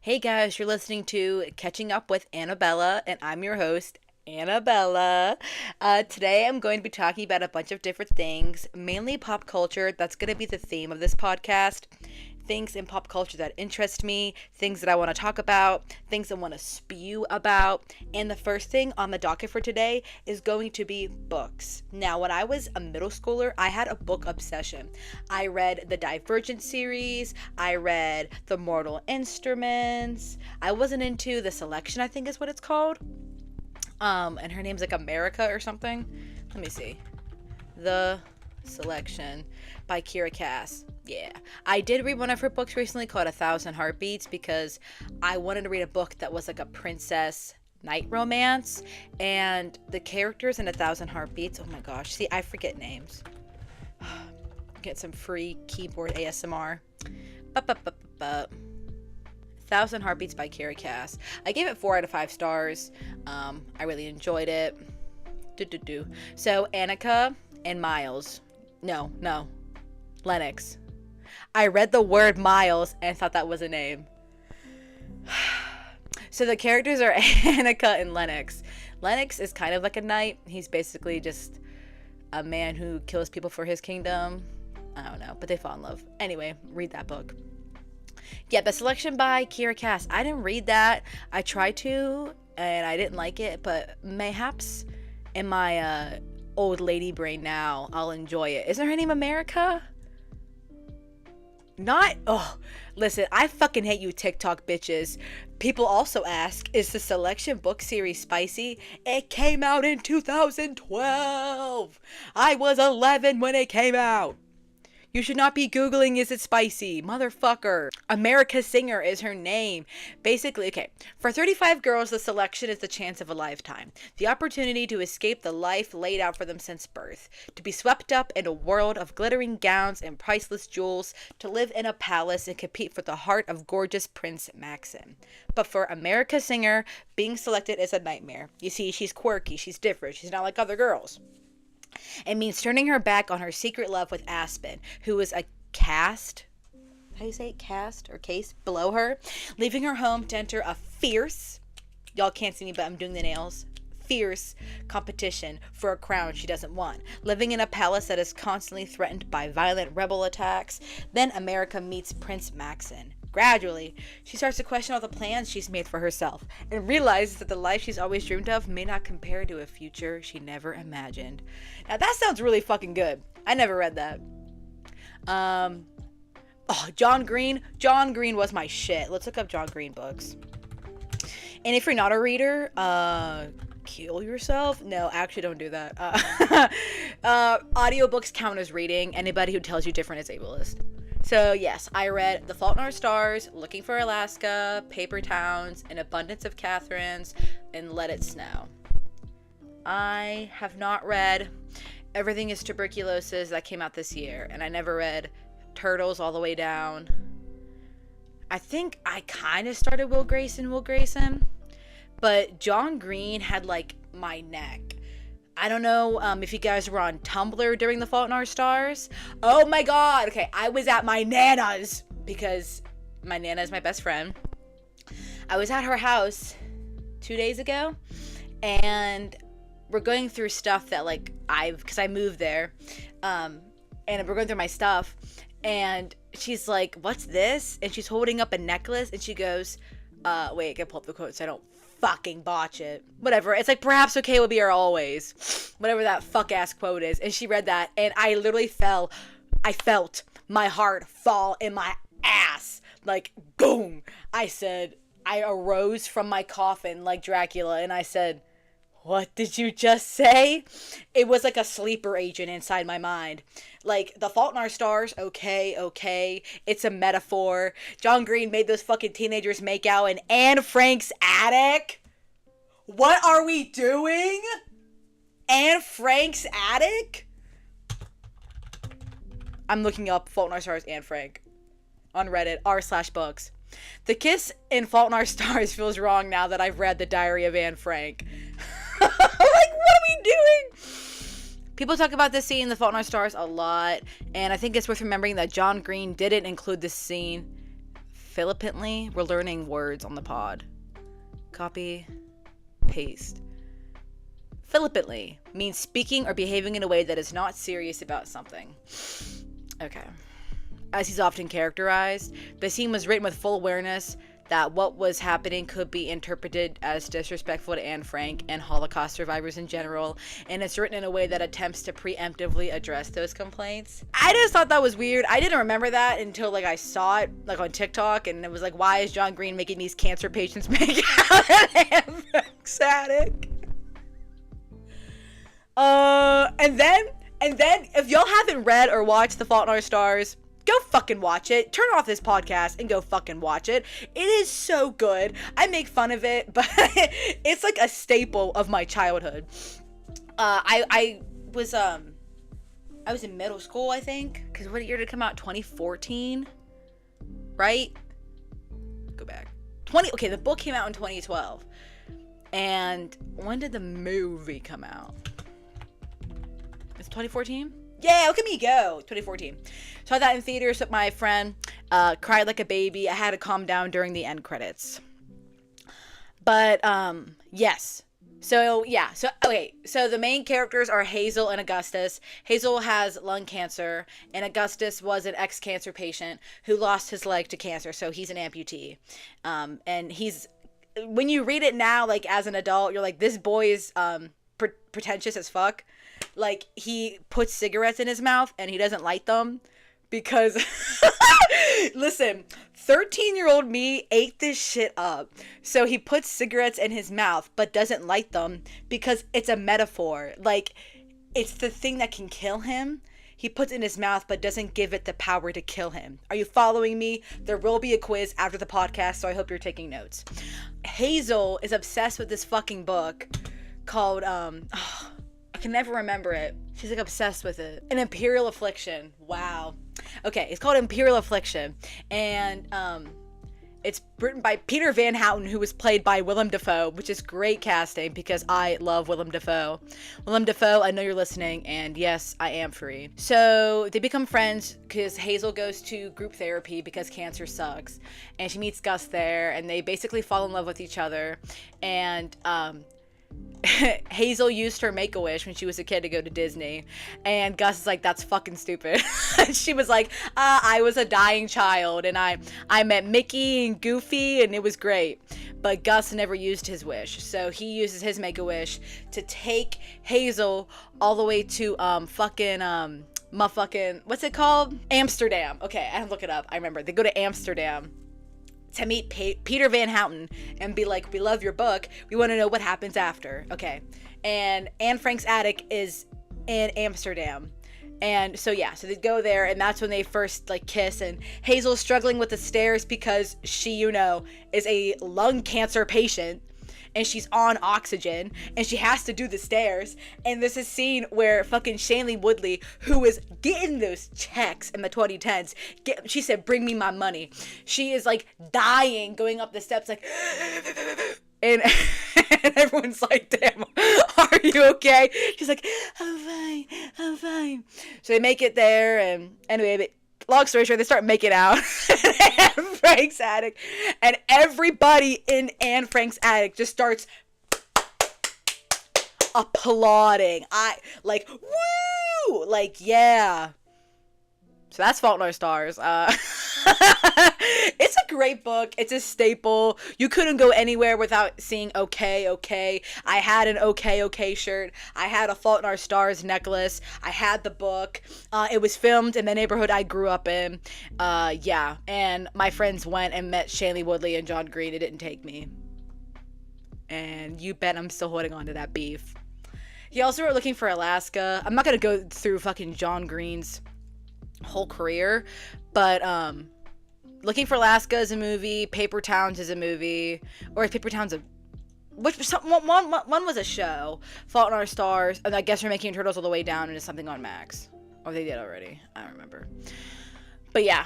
Hey guys, you're listening to Catching Up with Annabella, and I'm your host, Annabella. Today I'm going to be talking about a bunch of different things, mainly pop culture. That's going to be the theme of this podcast. Things in pop culture that interest me, things that I want to talk about, things I want to spew about. And the first thing on the docket for today is going to be books. Now, when I was a middle schooler, I had a book obsession. I read the Divergent series, I read The Mortal Instruments. I wasn't into The Selection, I think is what it's called. And her name's like America or something. Let me see. The Selection by Kira Cass. Yeah. I did read one of her books recently called 1,000 Heartbeats because I wanted to read a book that was like a princess knight romance, and the characters in 1,000 Heartbeats, oh my gosh, see, I forget names. Get some free keyboard ASMR. 1,000 Heartbeats by Kira Cass. I gave it 4 out of 5 stars. I really enjoyed it. So Annika and Miles. No. Lennox. I read the word Miles and thought that was a name. So the characters are Annika and Lennox. Lennox is kind of like a knight. He's basically just a man who kills people for his kingdom. I don't know, but they fall in love. Anyway, read that book. Yeah, The Selection by Kira Cass. I didn't read that. I tried to, and I didn't like it, but mayhaps in my old lady brain now, I'll enjoy it. Isn't her name America? Listen, I fucking hate you TikTok bitches. People also ask, is the Selection book series spicy? It came out in 2012. I was 11 when it came out. You should not be Googling, is it spicy? Motherfucker. America Singer is her name. Basically, okay, for 35 girls, The Selection is the chance of a lifetime. The opportunity to escape the life laid out for them since birth. To be swept up in a world of glittering gowns and priceless jewels. To live in a palace and compete for the heart of gorgeous Prince Maxim. But for America Singer, being selected is a nightmare. You see, she's quirky, she's different, she's not like other girls. It means turning her back on her secret love with Aspen, who is a caste, how do you say it, caste or case, below her, leaving her home to enter a fierce, y'all can't see me but I'm doing the nails, fierce competition for a crown she doesn't want, living in a palace that is constantly threatened by violent rebel attacks. Then America meets Prince Maxim. Gradually, she starts to question all the plans she's made for herself and realizes that the life she's always dreamed of may not compare to a future she never imagined. Now that sounds really fucking good. I never read that. John Green. John Green was my shit. Let's look up John Green books. And if you're not a reader, kill yourself? No, actually don't do that. Audiobooks count as reading. Anybody who tells you different is ableist. So yes, I read The Fault in Our Stars, Looking for Alaska, Paper Towns, An Abundance of Catherines, and Let It Snow. I have not read Everything is Tuberculosis that came out this year, and I never read Turtles All the Way Down. I think I kind of started Will Grayson, but John Green had like my neck. I don't know if you guys were on Tumblr during The Fault in Our Stars. Oh my god. Okay, I was at my Nana's because my Nana is my best friend. I was at her house 2 days ago, and we're going through stuff that like because I moved there, and we're going through my stuff, and she's like, what's this? And she's holding up a necklace, and she goes, wait, I gotta pull up the quote so I don't fucking botch it. Whatever. It's like, perhaps okay will be our always. Whatever that fuck ass quote is. And she read that, and I literally felt my heart fall in my ass. Like, boom. I arose from my coffin like Dracula, and I said, what did you just say? It was like a sleeper agent inside my mind. Like, The Fault in Our Stars, okay. It's a metaphor. John Green made those fucking teenagers make out in Anne Frank's attic. What are we doing? Anne Frank's attic? I'm looking up Fault in Our Stars, Anne Frank. On Reddit, r/books. The kiss in Fault in Our Stars feels wrong now that I've read The Diary of Anne Frank. Like, what are we doing? People talk about this scene in The Fault in Our Stars a lot, and I think it's worth remembering that John Green didn't include this scene Flippantly, we're learning words on the pod. Copy, paste. Flippantly means speaking or behaving in a way that is not serious about something. Okay. As he's often characterized, the scene was written with full awareness that what was happening could be interpreted as disrespectful to Anne Frank and Holocaust survivors in general, and it's written in a way that attempts to preemptively address those complaints. I just thought that was weird. I didn't remember that until like I saw it like on TikTok, and it was like, why is John Green making these cancer patients make out an anthrax addict? And then if y'all haven't read or watched The Fault in Our Stars, go fucking watch it. Turn off this podcast and go fucking watch it. It is so good. I make fun of it, but it's like a staple of my childhood. I was in middle school, I think, because what year did it come out? 2014, right? Go back. Okay, the book came out in 2012. And when did the movie come out? It's 2014? Yeah, look at me go. 2014. Saw that in theaters with my friend. Cried like a baby. I had to calm down during the end credits. But, yes. So, yeah. So, okay. So, the main characters are Hazel and Augustus. Hazel has lung cancer, and Augustus was an ex-cancer patient who lost his leg to cancer, so he's an amputee. And he's... When you read it now, like, as an adult, you're like, this boy is pretentious as fuck. Like, he puts cigarettes in his mouth and he doesn't light them because listen, 13-year-old me ate this shit up. So he puts cigarettes in his mouth but doesn't light them because it's a metaphor. Like, it's the thing that can kill him. He puts it in his mouth but doesn't give it the power to kill him. Are you following me? There will be a quiz after the podcast, so I hope you're taking notes. Hazel is obsessed with this fucking book called I can never remember it. She's like obsessed with it. An Imperial Affliction. Wow. Okay, it's called Imperial Affliction. And it's written by Peter Van Houten, who was played by Willem Dafoe, which is great casting because I love Willem Dafoe. Willem Dafoe, I know you're listening, and yes, I am free. So they become friends because Hazel goes to group therapy because cancer sucks. And she meets Gus there, and they basically fall in love with each other. And Hazel used her Make-A-Wish when she was a kid to go to Disney, and Gus is like, that's fucking stupid. She was like, I was a dying child, and I met Mickey and Goofy, and it was great. But Gus never used his wish, so he uses his Make-A-Wish to take Hazel all the way to what's it called? Amsterdam. Okay, I have to look it up. I remember they go to Amsterdam to meet Peter Van Houten and be like, we love your book. We want to know what happens after. Okay. And Anne Frank's attic is in Amsterdam. And so, yeah, so they go there, and that's when they first, like, kiss, and Hazel's struggling with the stairs because she, you know, is a lung cancer patient, and she's on oxygen, and she has to do the stairs, and there's a scene where fucking Shailene Woodley, who is getting those checks in the 2010s, she said, bring me my money. She is, like, dying, going up the steps, like, and everyone's like, damn, are you okay? She's like, I'm fine. So they make it there, and anyway, long story short, they start making out in Anne Frank's attic, and everybody in Anne Frank's attic just starts applauding. Woo! Like, yeah. So that's Fault in Our Stars. It's a great book. It's a staple. You couldn't go anywhere without seeing okay. I had an okay shirt. I had a Fault in Our Stars necklace. I had the book. It was filmed in the neighborhood I grew up in. Yeah. And my friends went and met Shailene Woodley and John Green. It didn't take me. And you bet I'm still holding on to that beef. He also wrote Looking for Alaska. I'm not going to go through fucking John Green's whole career, but Looking for Alaska is a movie. Paper Towns is a movie. Or is Paper Towns one was a show. Fault in Our Stars. And I guess we're making Turtles All the Way Down into something on Max. Or they did already. I don't remember. But yeah.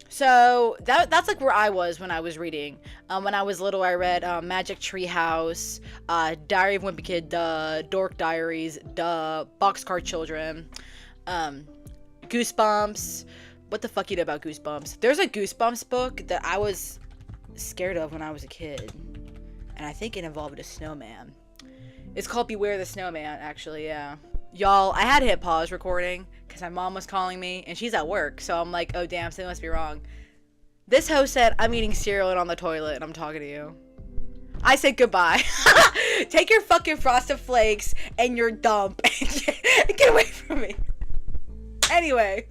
So that's like where I was when I was reading. When I was little, I read Magic Tree House, Diary of Wimpy Kid, duh, Dork Diaries, duh, Boxcar Children, Goosebumps, what the fuck you know about Goosebumps? There's a Goosebumps book that I was scared of when I was a kid. And I think it involved a snowman. It's called Beware the Snowman, actually, yeah. Y'all, I had to hit pause recording because my mom was calling me and she's at work. So I'm like, oh damn, something must be wrong. This host said, I'm eating cereal and on the toilet and I'm talking to you. I said goodbye. Take your fucking Frosted Flakes and your dump and get away from me. Anyway,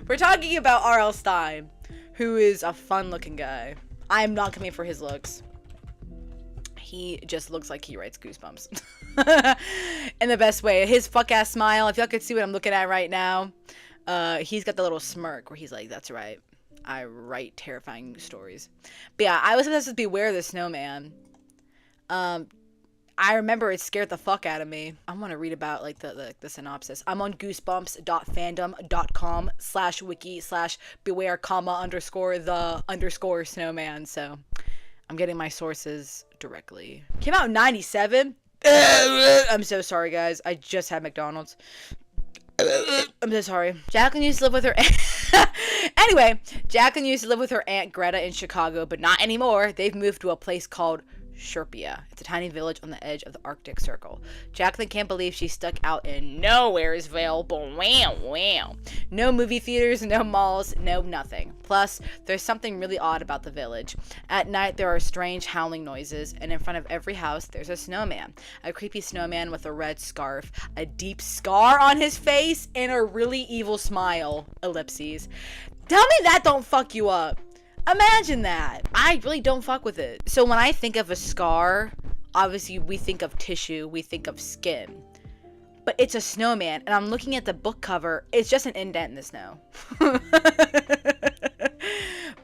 we're talking about R.L. Stine, who is a fun-looking guy. I am not coming for his looks. He just looks like he writes Goosebumps. In the best way. His fuck-ass smile, if y'all could see what I'm looking at right now, he's got the little smirk where he's like, that's right. I write terrifying stories. But yeah, I was obsessed with Beware the Snowman. I remember it scared the fuck out of me. I want to read about like the synopsis. I'm on goosebumps.fandom.com/wiki/beware, _the _snowman. So I'm getting my sources directly. Came out in 97. I'm so sorry, guys. I just had McDonald's. I'm so sorry. Jacqueline used to live with her Anyway, Jacqueline used to live with her Aunt Greta in Chicago, but not anymore. They've moved to a place called Sherpia. It's a tiny village on the edge of the Arctic Circle. Jacqueline can't believe she's stuck out in Nowheresville, but wow. No movie theaters, no malls, no nothing. Plus, there's something really odd about the village. At night, there are strange howling noises, and in front of every house, there's a snowman. A creepy snowman with a red scarf, a deep scar on his face, and a really evil smile. Ellipses. Tell me that don't fuck you up. Imagine that. I really don't fuck with it. So when I think of a scar, obviously we think of tissue, we think of skin. But it's a snowman, and I'm looking at the book cover. It's just an indent in the snow.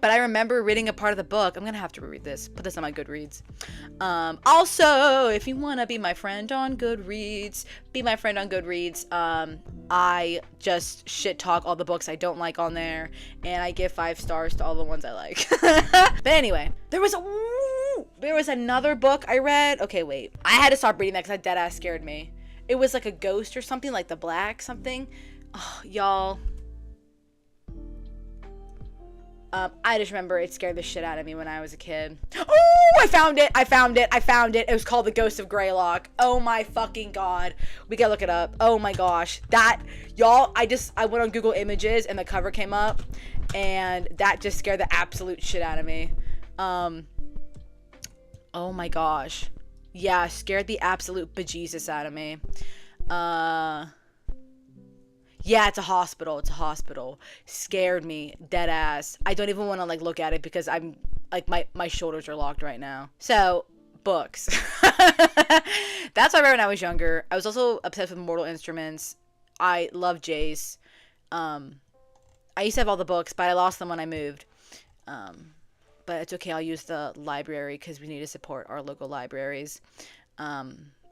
But I remember reading a part of the book. I'm going to have to reread this. Put this on my Goodreads. Also, if you want to be my friend on Goodreads, be my friend on Goodreads. I just shit talk all the books I don't like on there, and I give 5 stars to all the ones I like. But anyway, there was another book I read. Okay, wait. I had to stop reading that because that deadass scared me. It was like a ghost or something, like The Black something. Oh, y'all. I just remember it scared the shit out of me when I was a kid. Oh, I found it. It was called The Ghost of Greylock. Oh my fucking god. We gotta look it up. Oh my gosh. That, y'all, I went on Google Images and the cover came up, and that just scared the absolute shit out of me. Oh my gosh. Yeah, scared the absolute bejesus out of me. Yeah, it's a hospital. Scared me, dead ass. I don't even want to like look at it because I'm like my shoulders are locked right now. So, books. That's what I read when I was younger. I was also obsessed with Mortal Instruments. I love Jace. I used to have all the books, but I lost them when I moved. But it's okay. I'll use the library because we need to support our local libraries.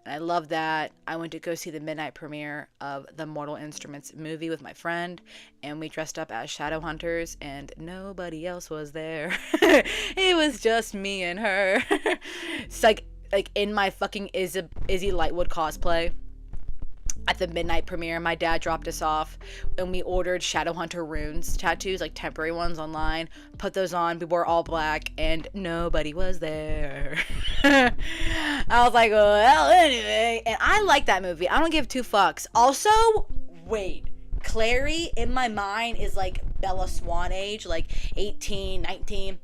I love that. I went to go see the midnight premiere of the Mortal Instruments movie with my friend, and we dressed up as shadow hunters, and nobody else was there. It was just me and her. It's like in my fucking Izzy Lightwood cosplay. At the midnight premiere, my dad dropped us off, and we ordered Shadowhunter runes tattoos, like temporary ones online. Put those on. We wore all black, and nobody was there. I was like, well, anyway. And I like that movie. I don't give 2 fucks. Also, wait. Clary, in my mind, is like Bella Swan age, like 18, 19.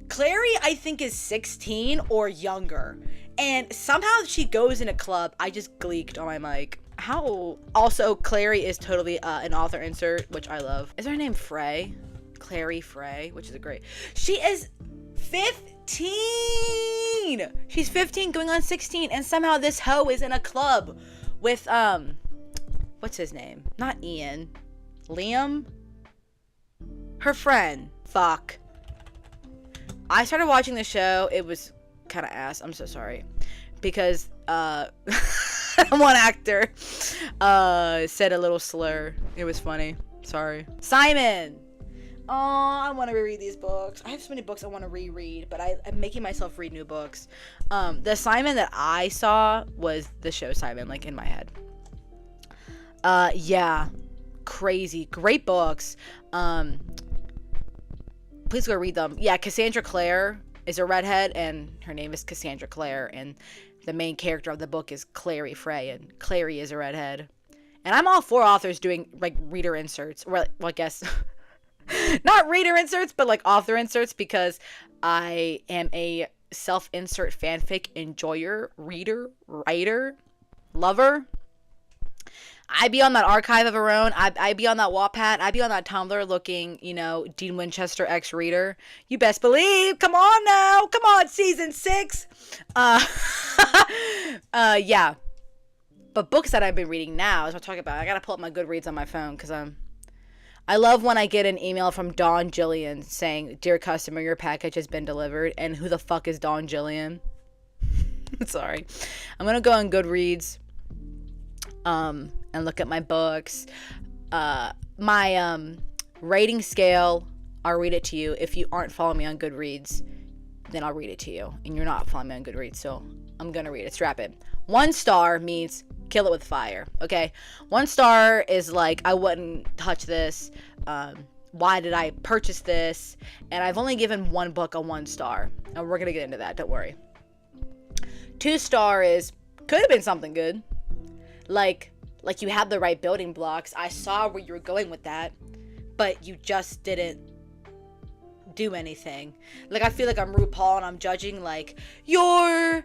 Clary, I think, is 16 or younger. And somehow she goes in a club. I just gleeked on my mic. How? Also, Clary is totally an author insert, which I love. Is her name Frey? Clary Frey, which is a great. She is 15. She's 15 going on 16, and somehow this hoe is in a club with what's his name? Not Ian. Liam? Her friend. Fuck. I started watching the show. It was kind of ass. I'm so sorry. Because one actor said a little slur. It was funny. Sorry. Simon! Oh, I want to reread these books. I have so many books I want to reread, but I'm making myself read new books. The Simon that I saw was the show Simon, like in my head. Yeah. Crazy. Great books. please go read them. Yeah, Cassandra Clare is a redhead, and her name is Cassandra Clare, and the main character of the book is Clary Frey, and Clary is a redhead. And I'm all for authors doing, like, reader inserts, or, well, I guess, not reader inserts, but, like, author inserts, because I am a self-insert fanfic enjoyer, reader, writer, lover. I be on that Archive of Our Own. I be on that Wattpad. I be on that Tumblr looking, you know, Dean Winchester ex-reader. You best believe. Come on now. Come on, season 6. Yeah. But books that I've been reading now is what I'm talking about. I gotta pull up my Goodreads on my phone because I love when I get an email from Dawn Jillian saying, "Dear customer, your package has been delivered." And who the fuck is Dawn Jillian? Sorry. I'm gonna go on Goodreads. And look at my books. My rating scale, I'll read it to you. If you aren't following me on Goodreads, then I'll read it to you. And you're not following me on Goodreads, so I'm gonna read it. Strap it. 1 star means kill it with fire, okay? 1 star is like, I wouldn't touch this. Why did I purchase this? And I've only given one book a 1 star. And we're gonna get into that, don't worry. 2 star is, could have been something good. Like you had the right building blocks. I saw where you were going with that, but you just didn't do anything. Like, I feel like I'm RuPaul and I'm judging, like, your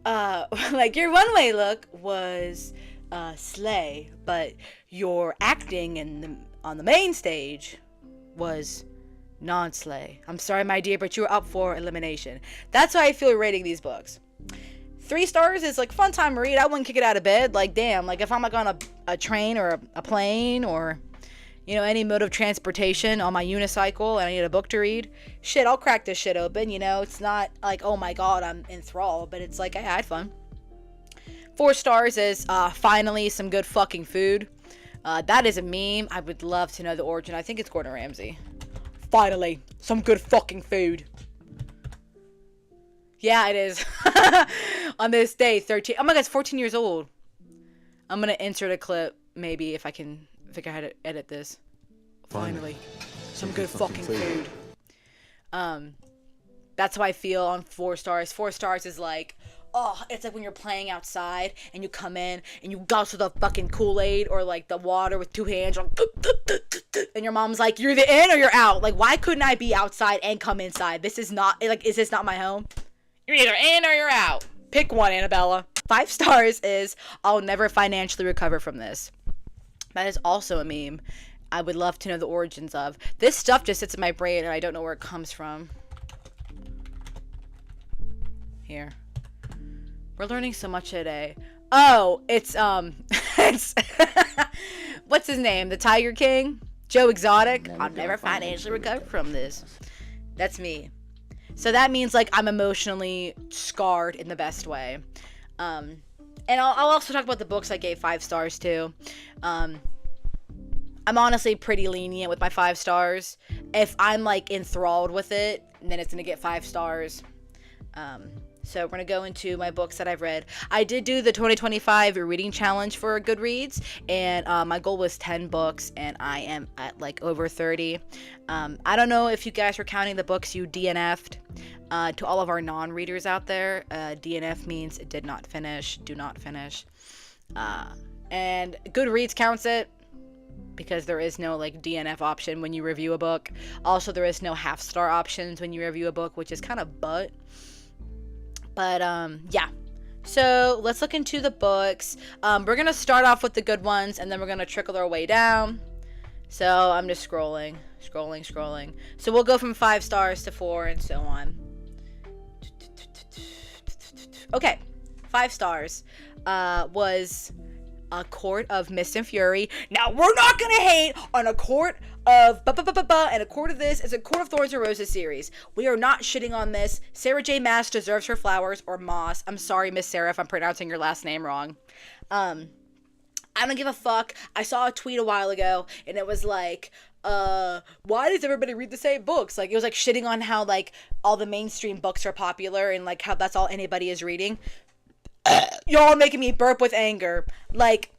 your runway look was slay, but your acting on the main stage was non-slay. I'm sorry, my dear, but you're up for elimination. That's how I feel rating these books. 3 stars is like fun time read. I wouldn't kick it out of bed. Like, damn, like if I'm like on a train or a plane or, you know, any mode of transportation on my unicycle and I need a book to read, shit, I'll crack this shit open. You know, it's not like, oh my god, I'm enthralled, but it's like, I had fun. 4 stars is finally some good fucking food. That is a meme. I would love to know the origin. I think it's Gordon Ramsay. Finally, some good fucking food. Yeah, it is. On this day, 13. Oh my god, it's 14 years old. I'm gonna insert a clip, maybe, if I can figure out how to edit this. Finally, some good fucking food. That's how I feel on 4 stars. 4 stars is like, oh, it's like when you're playing outside and you come in and you guzzle the fucking Kool-Aid or like the water with 2 hands, and your mom's like, you're the in or you're out. Like, why couldn't I be outside and come inside? This is not, like, is this not my home? You're either in or you're out. Pick one, Annabella. 5 stars is, I'll never financially recover from this. That is also a meme. I would love to know the origins of. This stuff just sits in my brain and I don't know where it comes from. Here. We're learning so much today. Oh, it's what's his name? The Tiger King? Joe Exotic? I'll never financially recover from this. That's me. So that means, like, I'm emotionally scarred in the best way. And I'll also talk about the books I gave 5 stars to. I'm honestly pretty lenient with my 5 stars. If I'm, like, enthralled with it, then it's going to get 5 stars. So we're going to go into my books that I've read. I did do the 2025 reading challenge for Goodreads, and my goal was 10 books, and I am at like over 30. I don't know if you guys were counting the books you DNF'd. To all of our non-readers out there, DNF means did not finish, do not finish. And Goodreads counts it, because there is no like DNF option when you review a book. Also, there is no half-star options when you review a book, which is kind of butt. But, yeah. So, let's look into the books. We're going to start off with the good ones, and then we're going to trickle our way down. So, I'm just scrolling. So, we'll go from 5 stars to 4 and so on. Okay. 5 stars was A Court of Mist and Fury. Now, we're not going to hate on A Court of and A Court of this is A Court of Thorns and Roses series. We are not shitting on this. Sarah J. Maas deserves her flowers, or Moss. I'm sorry, Miss Sarah, if I'm pronouncing your last name wrong. I don't give a fuck. I saw a tweet a while ago, and it was like, why does everybody read the same books? Like, it was like shitting on how like all the mainstream books are popular and like how that's all anybody is reading. Y'all are making me burp with anger. Like,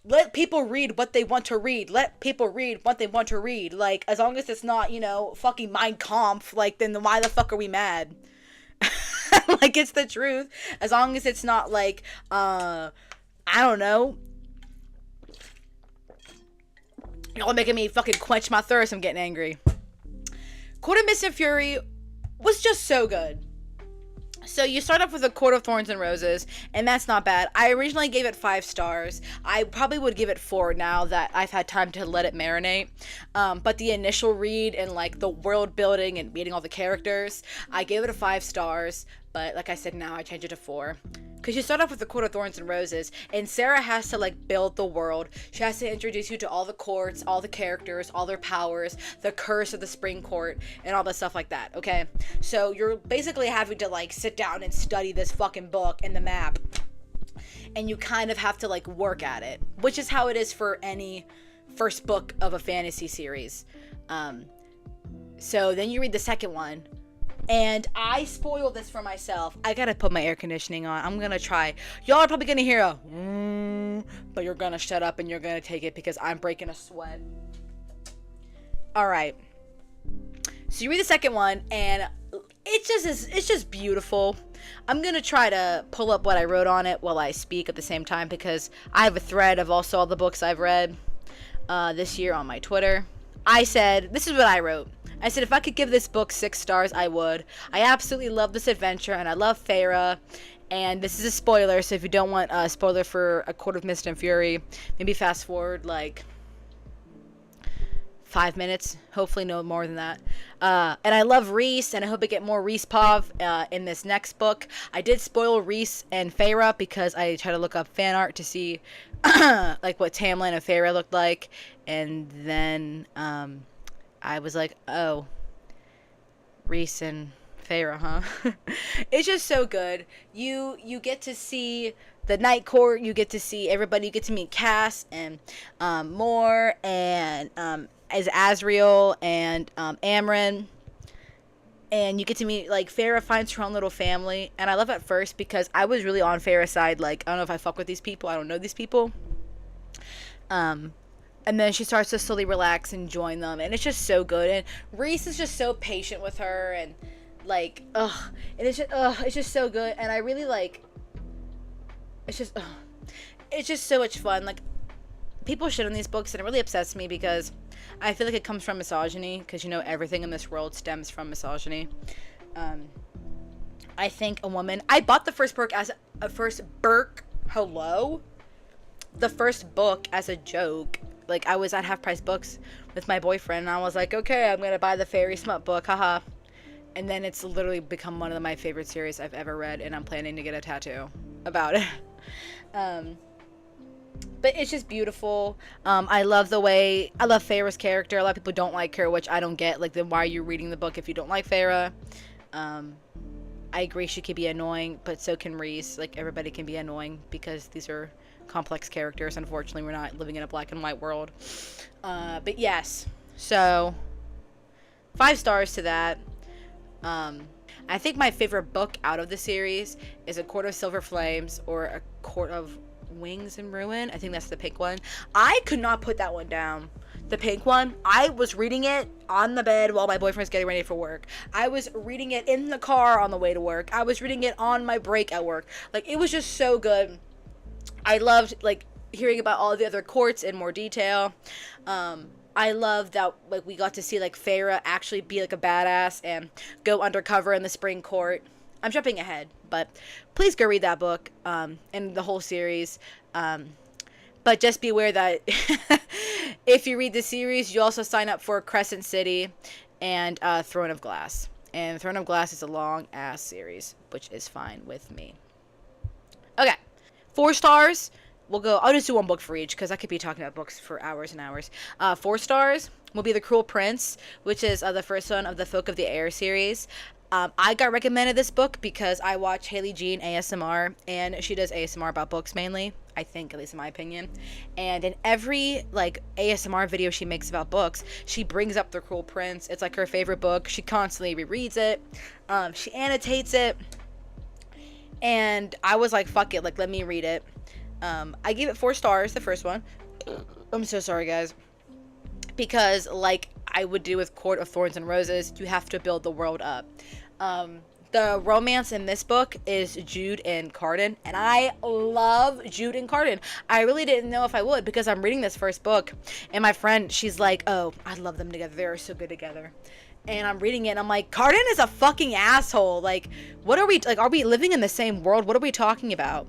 let people read what they want to read. Let people read what they want to read. Like, as long as it's not, fucking Mein Kampf, like, then why the fuck are we mad? Like, it's the truth. As long as it's not, like, I don't know. Y'all making me fucking quench my thirst. I'm getting angry. Court of Mist and Fury was just so good. So you start off with A Court of Thorns and Roses, and that's not bad. I originally gave it 5 stars. I probably would give it 4 now that I've had time to let it marinate. But the initial read and, like, the world building and meeting all the characters, I gave it a 5 stars. But like I said, now I change it to 4. Because you start off with The Court of Thorns and Roses, and Sarah has to, like, build the world. She has to introduce you to all the courts, all the characters, all their powers, the curse of the Spring Court, and all that stuff like that, okay? So you're basically having to, like, sit down and study this fucking book and the map. And you kind of have to, like, work at it, which is how it is for any first book of a fantasy series. So then you read the second one. And I spoiled this for myself. I gotta put my air conditioning on. I'm gonna try. Y'all are probably gonna hear a but you're gonna shut up and you're gonna take it because I'm breaking a sweat. Alright. So you read the second one and it's just beautiful. I'm gonna try to pull up what I wrote on it while I speak at the same time because I have a thread of also all the books I've read this year on my Twitter. I said, this is what I wrote. I said, if I could give this book 6 stars, I would. I absolutely love this adventure, and I love Feyre. And this is a spoiler, so if you don't want a spoiler for A Court of Mist and Fury, maybe fast forward, like, 5 minutes. Hopefully no more than that. And I love Rhys, and I hope I get more Rhys Pov in this next book. I did spoil Rhys and Feyre because I tried to look up fan art to see, like, what Tamlin and Feyre looked like. And then, I was like, oh, Rhys and Feyre, huh? It's just so good. You get to see the Night Court. You get to see everybody. You get to meet Cass and Mor and as Azriel and Amren. And you get to meet, like, Feyre finds her own little family. And I love it first because I was really on Feyre's side. Like, I don't know if I fuck with these people. I don't know these people. And then she starts to slowly relax and join them. And it's just so good. And Rhys is just so patient with her. And, like, and it's just so good. And I really, like, it's just so much fun. Like, people shit on these books. And it really upsets me because I feel like it comes from misogyny. Because, everything in this world stems from misogyny. I think a woman... I bought the first book as a the first book as a joke. Like, I was at Half Price Books with my boyfriend, and I was like, okay, I'm going to buy the Fairy Smut book, haha. And then it's literally become one of my favorite series I've ever read, and I'm planning to get a tattoo about it. But it's just beautiful. I love Feyre's character. A lot of people don't like her, which I don't get. Like, then why are you reading the book if you don't like Feyre? I agree she could be annoying, but so can Rhys. Like, everybody can be annoying because these are complex characters. Unfortunately, we're not living in a black and white world. But yes, so 5 stars to that. I think my favorite book out of the series is A Court of Silver Flames or A Court of Wings and Ruin. I think that's the pink one. I could not put that one down. The pink one. I was reading it on the bed while my boyfriend was getting ready for work. I was reading it in the car on the way to work. I was reading it on my break at work. Like, it was just so good. I loved, like, hearing about all the other courts in more detail. I love that, like, we got to see, like, Feyre actually be, like, a badass and go undercover in the Spring Court. I'm jumping ahead, but please go read that book and the whole series. But just be aware that if you read the series, you also sign up for Crescent City and Throne of Glass. And Throne of Glass is a long-ass series, which is fine with me. Okay. 4 stars. I'll just do one book for each because I could be talking about books for hours and hours. 4 stars will be The Cruel Prince, which is the first one of the Folk of the Air series. I got recommended this book because I watch Haley Jean ASMR, and she does ASMR about books mainly, I think, at least in my opinion. And in every, like, ASMR video she makes about books, she brings up The Cruel Prince. It's, like, her favorite book. She constantly rereads it. She annotates it. And I was like, fuck it, like, let me read it. I gave it 4 stars, the first one. I'm so sorry, guys. Because, like I would do with Court of Thorns and Roses, you have to build the world up. The romance in this book is Jude and Cardan, and I love Jude and Cardan. I really didn't know if I would, because I'm reading this first book, and my friend, she's like, oh, I love them together. They're so good together. And I'm reading it, and I'm like, Cardan is a fucking asshole. Like, what are we, like, are we living in the same world? What are we talking about?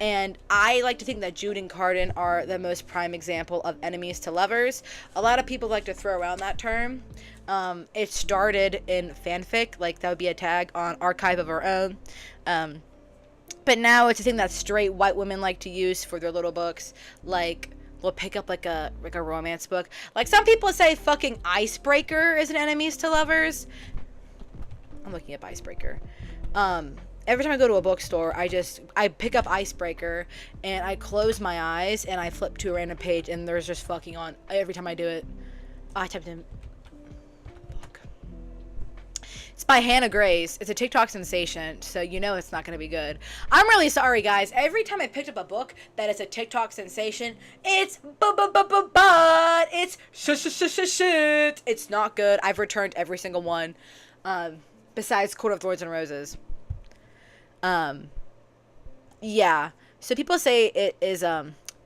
And I like to think that Jude and Cardan are the most prime example of enemies to lovers. A lot of people like to throw around that term. It started in fanfic, like that would be a tag on Archive of Our Own. But now it's a thing that straight white women like to use for their little books. Like, we'll pick up like a romance book. Like, some people say fucking Icebreaker is an enemies to lovers. I'm looking up Icebreaker. Every time I go to a bookstore, I pick up Icebreaker, and I close my eyes, and I flip to a random page, and there's just fucking on every time I do it. I typed in book. It's by Hannah Grace. It's a TikTok sensation, so you know it's not going to be good. I'm really sorry, guys. Every time I picked up a book that is a TikTok sensation, it's but it's shit. It's not good. I've returned every single one, besides Court of Thorns and Roses. Yeah. So people say it is,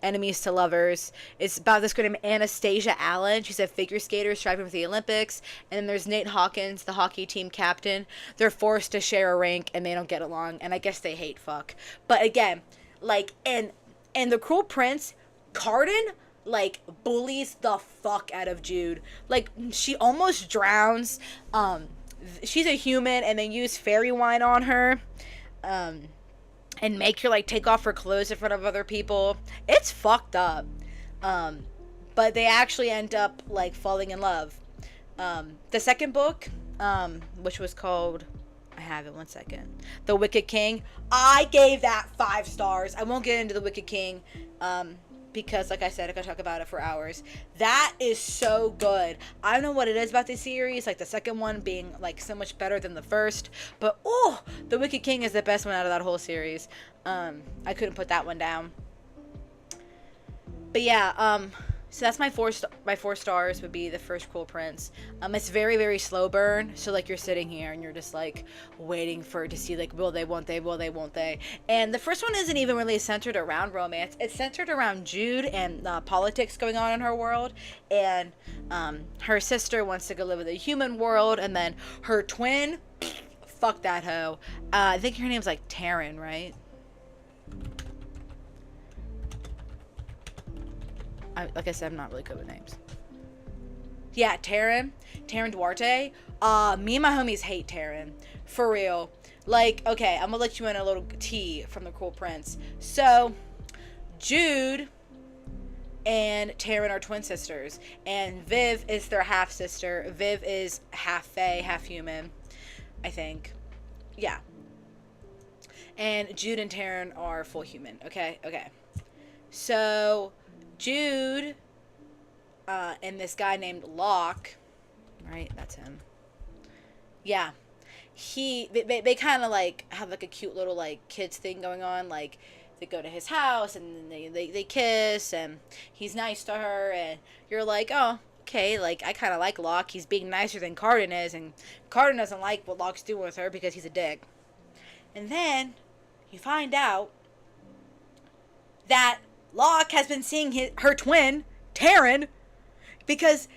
enemies to lovers. It's about this girl named Anastasia Allen. She's a figure skater striving for the Olympics. And then there's Nate Hawkins, the hockey team captain. They're forced to share a rink, and they don't get along. And I guess they hate fuck. But again, like, and The Cruel Prince, Cardan, like, bullies the fuck out of Jude. Like, she almost drowns. She's a human, and they use fairy wine on her. And make her, like, take off her clothes in front of other people. It's fucked up. But they actually end up, like, falling in love. The second book, which was called, I have it, one second, The Wicked King, I gave that 5 stars. I won't get into The Wicked King, because, like I said, I could talk about it for hours. That is so good. I don't know what it is about this series, like the second one being, like, so much better than the first, but, oh, The Wicked King is the best one out of that whole series. I couldn't put that one down. But yeah, so that's my 4 stars would be the first Cruel Prince. It's very, very slow burn. So, like, you're sitting here and you're just, like, waiting to see, like, will they, won't they, will they, won't they. And the first one isn't even really centered around romance. It's centered around Jude and politics going on in her world. And her sister wants to go live in the human world. And then her twin, fuck that hoe. I think her name's, like, Taryn, right? Like I said, I'm not really good with names. Yeah, Taryn Duarte. Me and my homies hate Taryn. For real. Like, okay, I'm gonna let you in a little tea from The Cruel Prince. So, Jude and Taryn are twin sisters. And Viv is their half-sister. Viv is half fae, half human, I think. Yeah. And Jude and Taryn are full human. Okay. So, Jude and this guy named Locke, right? That's him. Yeah. They kind of, like, have, like, a cute little, like, kids thing going on. Like, they go to his house and they kiss, and he's nice to her, and you're like, oh, okay, like, I kind of like Locke. He's being nicer than Cardan is, and Cardan doesn't like what Locke's doing with her because he's a dick. And then you find out that Locke has been seeing her twin, Taryn, because,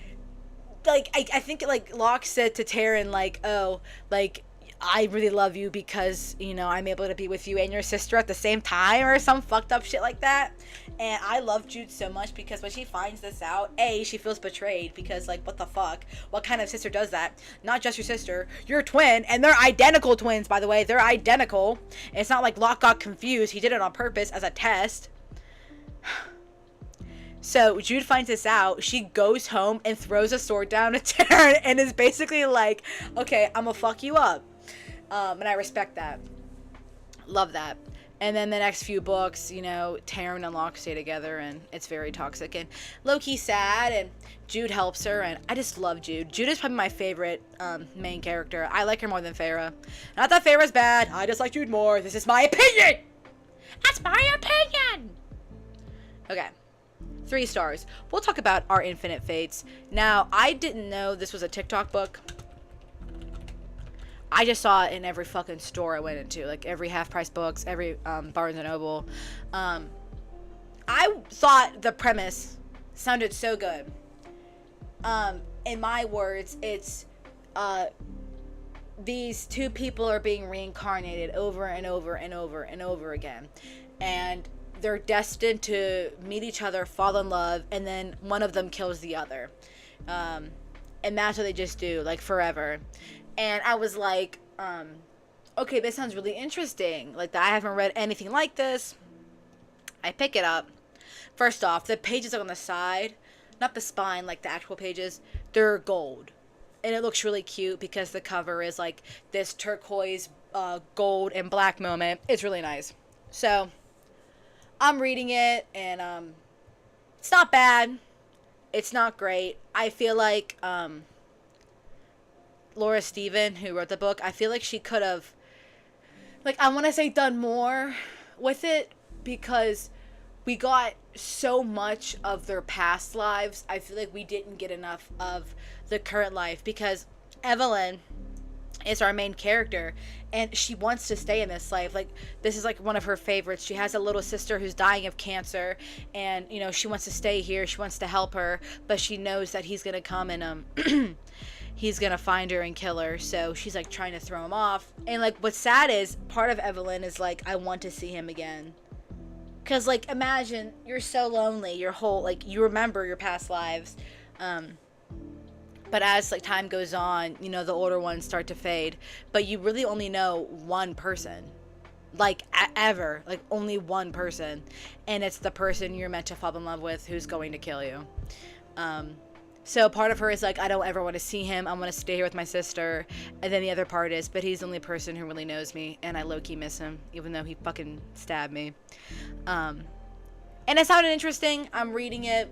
like, I think, like, Locke said to Taryn, like, oh, like, I really love you because, you know, I'm able to be with you and your sister at the same time, or some fucked up shit like that. And I love Jude so much because when she finds this out, she feels betrayed because, like, what the fuck? What kind of sister does that? Not just your sister, your twin, and they're identical twins, by the way. They're identical. And it's not like Locke got confused. He did it on purpose as a test. So Jude finds this out. She goes home and throws a sword down at Taryn and is basically like, okay, I'm gonna fuck you up. And I respect that. Love that. And then the next few books, you know, Taryn and Locke stay together, and it's very toxic and low-key sad, and Jude helps her, and I just love Jude. Jude is probably my favorite main character. I like her more than Farrah. Not that Farrah's bad. I just like Jude more. This is my opinion. That's my opinion. Okay. 3 stars. We'll talk about Our Infinite Fates. Now, I didn't know this was a TikTok book. I just saw it in every fucking store I went into, like every Half Price Books, every Barnes and Noble. I thought the premise sounded so good. In my words, it's these 2 people are being reincarnated over and over and over and over again, and they're destined to meet each other, fall in love, and then one of them kills the other. And that's what they just do, like, forever. And I was like, okay, this sounds really interesting. Like, I haven't read anything like this. I pick it up. First off, the pages on the side, not the spine, like the actual pages, they're gold. And it looks really cute because the cover is like this turquoise, gold and black moment. It's really nice. So, I'm reading it, and it's not bad. It's not great. I feel like Laura Steven, who wrote the book, I feel like she could have, like, I want to say done more with it, because we got so much of their past lives. I feel like we didn't get enough of the current life, because Evelyn is our main character, and she wants to stay in this life. Like, this is like one of her favorites. She has a little sister who's dying of cancer, and, you know, she wants to stay here. She wants to help her, but she knows that he's gonna come and he's gonna find her and kill her. So she's like trying to throw him off. And like, what's sad is part of Evelyn is like, I want to see him again. Cause like, imagine you're so lonely your whole, like, you remember your past lives, but as like time goes on, you know, the older ones start to fade, but you really only know one person, like, ever, like, only one person, and it's the person you're meant to fall in love with, who's going to kill you. So part of her is like, I don't ever want to see him. I want to stay here with my sister. And then the other part is, but he's the only person who really knows me, and I low-key miss him, even though he fucking stabbed me. And it sounded interesting. I'm reading it.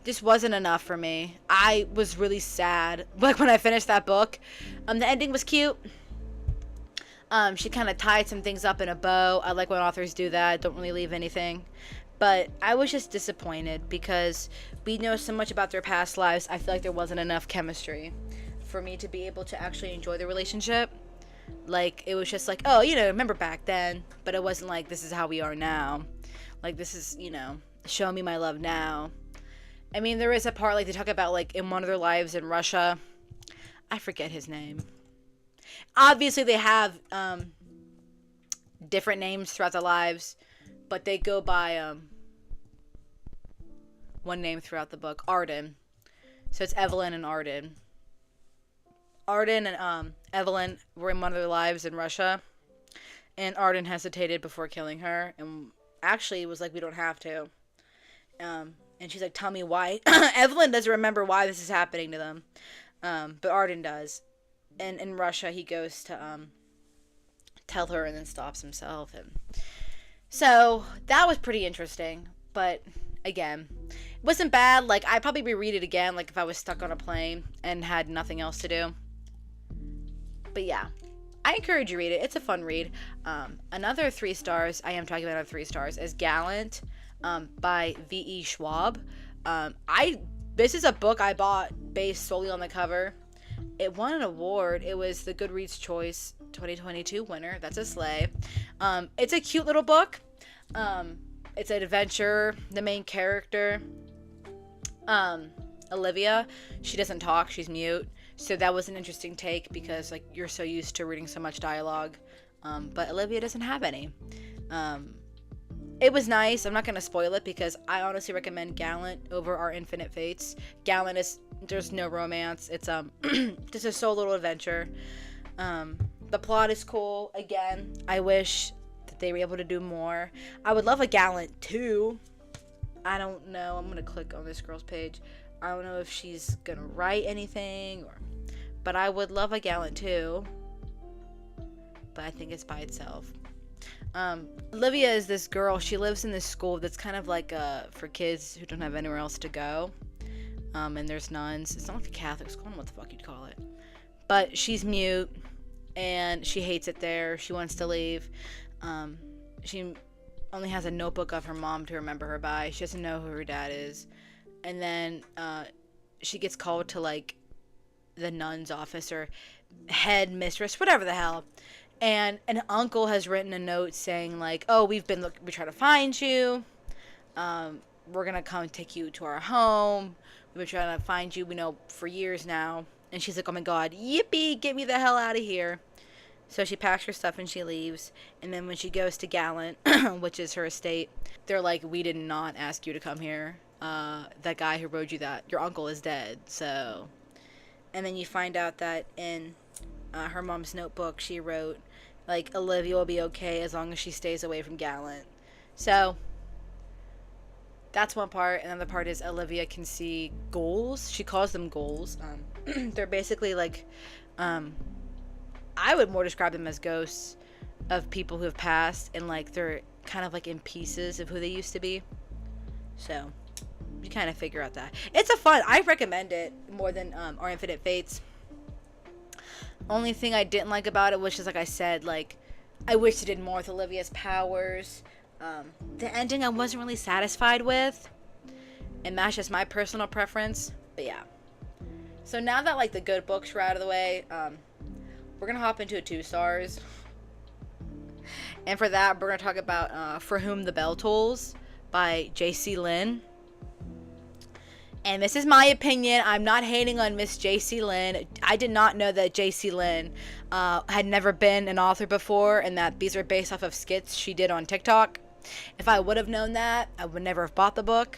Just wasn't enough for me. I was really sad, like, when I finished that book. The ending was cute. She kind of tied some things up in a bow. I like when authors do that. Don't really leave anything. But I was just disappointed because we know so much about their past lives. I feel like there wasn't enough chemistry for me to be able to actually enjoy the relationship. Like, it was just like, oh, you know, remember back then. But it wasn't like, this is how we are now. Like, this is, you know, show me my love now. I mean, there is a part, like, they talk about, like, in one of their lives in Russia. I forget his name. Obviously, they have different names throughout their lives, but they go by one name throughout the book, Arden. So it's Evelyn and Arden. Arden and Evelyn were in one of their lives in Russia, and Arden hesitated before killing her, and actually was like, we don't have to. And she's like, tell me why. Evelyn doesn't remember why this is happening to them, but Arden does. And in Russia, he goes to tell her and then stops himself. And so that was pretty interesting. But again, it wasn't bad. Like, I'd probably reread it again, like if I was stuck on a plane and had nothing else to do. But yeah, I encourage you to read it. It's a fun read. Another 3 stars, I am talking about another 3 stars, is Gallant by V.E. Schwab. This is a book I bought based solely on the cover. It won an award. It was the Goodreads Choice 2022 winner. That's a slay. It's a cute little book. It's an adventure. The main character, Olivia, she doesn't talk. She's mute. So that was an interesting take because, like, you're so used to reading so much dialogue. But Olivia doesn't have any. It was nice. I'm not going to spoil it because I honestly recommend Gallant over Our Infinite Fates. Gallant is, there's no romance. It's just a solo little adventure. The plot is cool. Again, I wish that they were able to do more. I would love a Gallant 2. I don't know. I'm going to click on this girl's page. I don't know if she's going to write anything, but I would love a Gallant 2. But I think it's by itself. Olivia is this girl. She lives in this school that's kind of like for kids who don't have anywhere else to go. And there's nuns. It's not like a Catholic school. I don't know what the fuck you'd call it. But she's mute, and she hates it there. She wants to leave. She only has a notebook of her mom to remember her by. She doesn't know who her dad is. And then she gets called to, like, the nun's office or head mistress, whatever the hell. And an uncle has written a note saying, like, oh, we try to find you. We're going to come take you to our home. We've been trying to find you, for years now. And she's like, oh my God, yippee, get me the hell out of here. So she packs her stuff and she leaves. And then when she goes to Gallant, which is her estate, they're like, we did not ask you to come here. That guy who wrote you that, your uncle is dead. So, and then you find out that in her mom's notebook, she wrote, like, Olivia will be okay as long as she stays away from Gallant. So, that's one part. And the other part is Olivia can see ghouls. She calls them ghouls. They're basically like, I would more describe them as ghosts of people who have passed, and like they're kind of like in pieces of who they used to be. So you kind of figure out that it's I recommend it more than Our Infinite Fates. Only thing I didn't like about it was just, like I said, like, I wish it did more with Olivia's powers. The ending I wasn't really satisfied with, and that's just my personal preference. But yeah, so now that, like, the good books were out of the way, we're gonna hop into a 2 stars. And for that, we're gonna talk about For Whom the Bell Tolls by J.C. Lynn. And this is my opinion. I'm not hating on Miss J.C. Lynn. I did not know that J.C. Lynn had never been an author before, and that these are based off of skits she did on TikTok. If I would have known that, I would never have bought the book.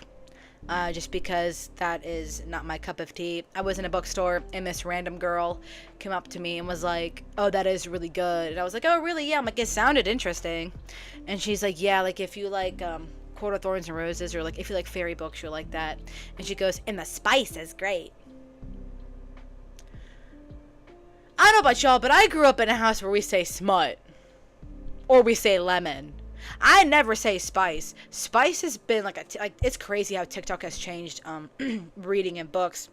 Just because that is not my cup of tea. I was in a bookstore and this random girl came up to me and was like, oh, that is really good. And I was like, oh, really? Yeah. I'm like, it sounded interesting. And she's like, yeah, like if you like Court of Thorns and Roses, or like if you like fairy books, you'll like that. And she goes, and the spice is great. I don't know about y'all, but I grew up in a house where we say smut. Or we say lemon. I never say spice. Spice has been like it's crazy how TikTok has changed reading in books.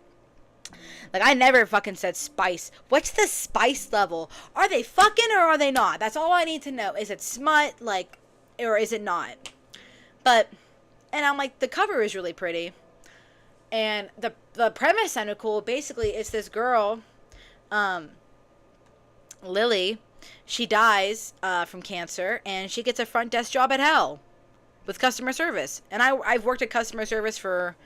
Like, I never fucking said spice. What's the spice level? Are they fucking or are they not? That's all I need to know. Is it smut, like, or is it not? But, and I'm like, the cover is really pretty. And the premise sounded cool. Basically, it's this girl, Lily. She dies from cancer, and she gets a front desk job at hell with customer service. And I've worked at customer service for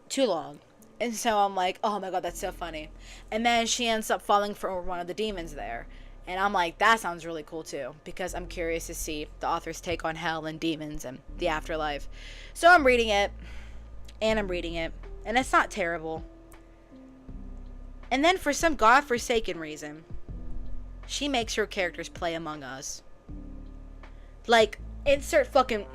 too long. And so I'm like, oh my God, that's so funny. And then she ends up falling for one of the demons there. And I'm like, that sounds really cool too, because I'm curious to see the author's take on hell and demons and the afterlife. So I'm reading it, and it's not terrible. And then for some godforsaken reason, she makes her characters play Among Us. Like, insert fucking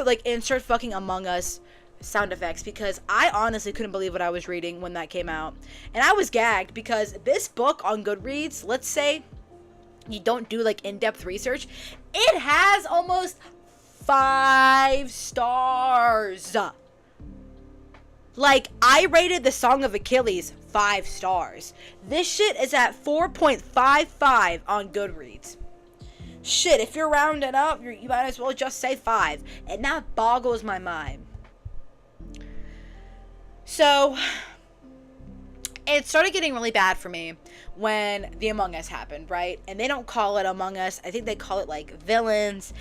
like insert fucking Among Us sound effects, because I honestly couldn't believe what I was reading when that came out. And I was gagged because this book on Goodreads, let's say you don't do like in-depth research, it has almost 5 stars. Like, I rated The Song of Achilles 5 stars. This shit is at 4.55 on Goodreads. Shit, if you're rounding up, you might as well just say 5. And that boggles my mind. So, it started getting really bad for me when the Among Us happened, right? And they don't call it Among Us. I think they call it, like, villains.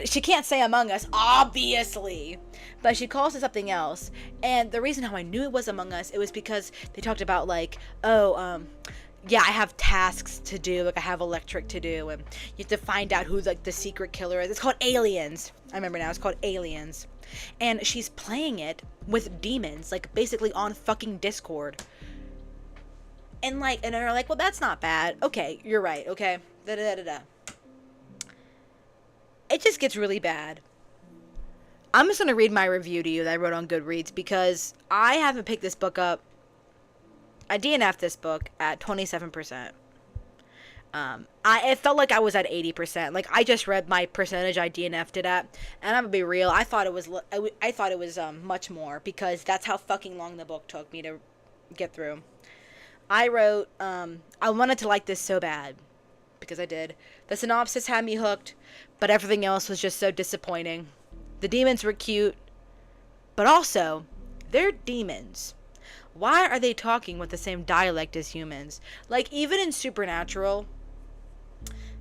She can't say Among Us, obviously. But she calls it something else. And the reason how I knew it was Among Us, it was because they talked about, like, yeah, I have tasks to do. Like, I have electric to do. And you have to find out who, like, the secret killer is. It's called Aliens. I remember now. It's called Aliens. And she's playing it with demons, like, basically on fucking Discord. And, like, and they're like, well, that's not bad. Okay, you're right, okay. Da-da-da-da-da. It just gets really bad. I'm just going to read my review to you that I wrote on Goodreads, because I haven't picked this book up. I DNF'd this book at 27%. It felt like I was at 80%. Like, I just read my percentage I DNF'd it at, and I'm gonna be real, I thought it was much more, because that's how fucking long the book took me to get through. I wrote, I wanted to like this so bad. because I did. The synopsis had me hooked, but everything else was just so disappointing. The demons were cute, but also, they're demons. Why are they talking with the same dialect as humans? Like, even in Supernatural,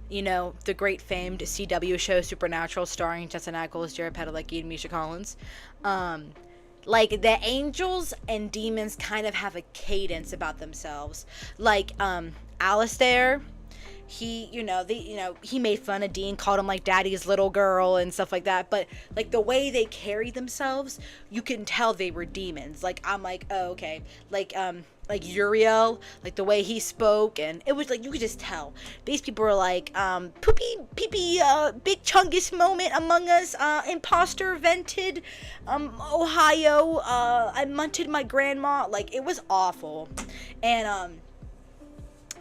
you know, the great famed CW show Supernatural, starring Jensen Ackles, Jared Padalecki, and Misha Collins, like, the angels and demons kind of have a cadence about themselves. Like, Alistair, he, he made fun of Dean, called him, like, daddy's little girl and stuff like that, but, like, the way they carry themselves, you can tell they were demons. Like, I'm like, oh, okay. Like Uriel, like the way he spoke, and it was like, you could just tell. These people were like, poopy, pee-pee, big chungus moment among us, imposter vented, Ohio, I munted my grandma. Like, it was awful. And,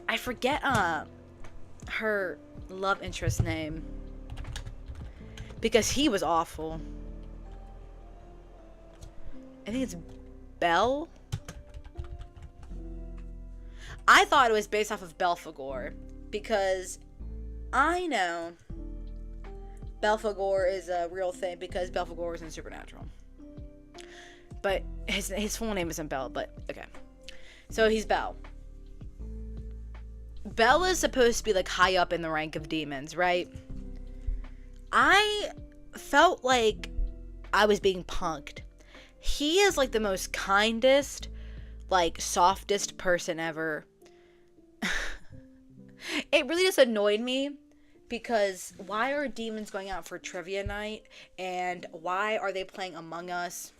I forget, her love interest name, because he was awful. I think it's Belle. I thought it was based off of Belphegor, because I know Belphegor is a real thing, because Belphegor was in Supernatural. But his full name isn't Belle, but okay. So he's Belle. Belle is supposed to be, like, high up in the rank of demons, right? I felt like I was being punked. He is, like, the most kindest, like, softest person ever. It really just annoyed me, because why are demons going out for trivia night, and why are they playing Among Us?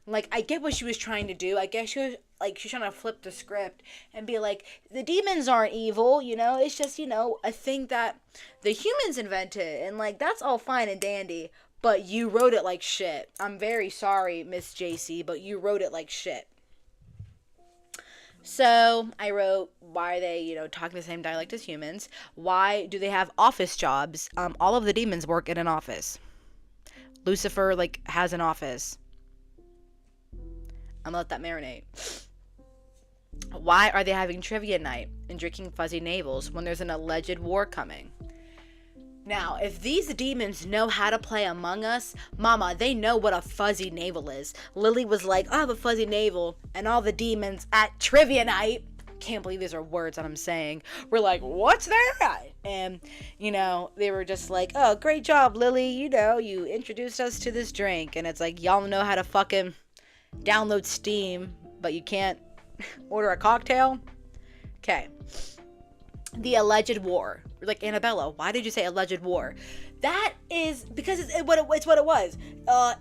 Like, I get what she was trying to do. I guess she was, like, she's trying to flip the script and be like, the demons aren't evil, it's just, a thing that the humans invented, and, like, that's all fine and dandy, but you wrote it like shit. I'm very sorry, Miss JC, but you wrote it like shit. So I wrote, why are they, talking the same dialect as humans? Why do they have office jobs? All of the demons work in an office. Lucifer, like, has an office. I'm gonna let that marinate. Why are they having trivia night and drinking fuzzy navels when there's an alleged war coming? Now, if these demons know how to play Among Us, mama, they know what a fuzzy navel is. Lily was like, I have a fuzzy navel, and all the demons at trivia night, can't believe these are words that I'm saying, we're like, what's that? And, they were just like, oh, great job, Lily, you introduced us to this drink, and it's like, y'all know how to fucking download Steam, but you can't order a cocktail? Okay. The alleged war. Like, Annabella, why did you say alleged war? That is because it's what it was.